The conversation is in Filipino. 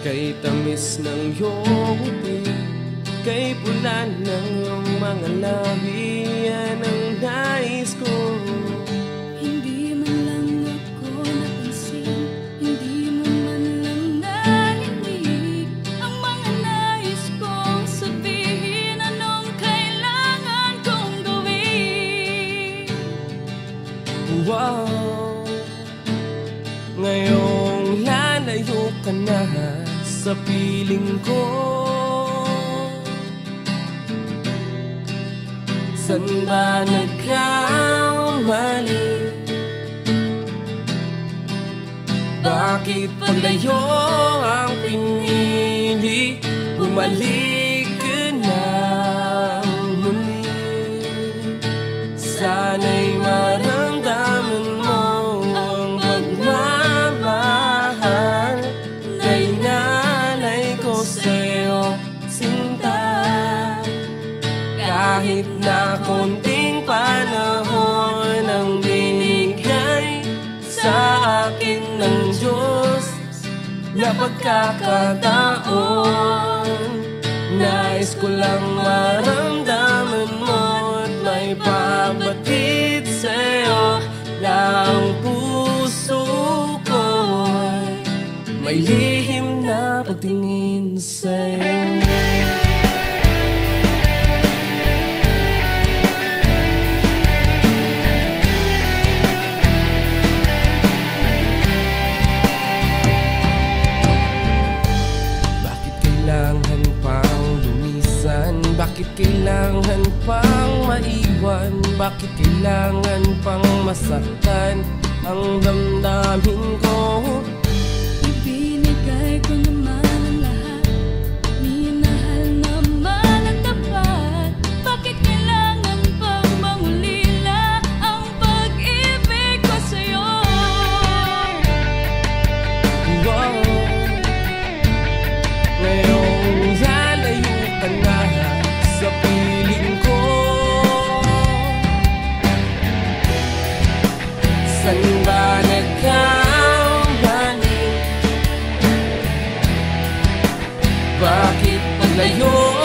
Kay tamis ng iyong ngiti, kay pula ng iyong mga labi, yan ang nais ko. Hindi man lang ako napansin, hindi mo man lang narinig ang mga nais kong sabihin, anong kailangan kong gawin. Wow, ngayong lalayo ka na sa piling ko, saan ba nagkamali? Bakit paglayo ang pinili? Bumalik ka na muli. Sana'y maramdaman mo ang pagmamahal na inalay ko sa'yo, sinta. Kahit na konting panahon ang binigay sa akin ng Diyos na pagkakataon, nais ko lang maramdaman mo at may pabatid sa'yo na ang puso ko'y may lihim na pagtingin sa'yo. Bakit kailangan pang maiwan? Bakit kailangan pang masaktan ang damdamin ko? Ibinigay ko naman ang lahat, minahal naman ang tapat. Bakit kailangan pang mangulila ang pag-ibig ko sa'yo? Wow, ngayong lalayo ka na sa piling ko, saan ba nagkamali? Bakit paglayo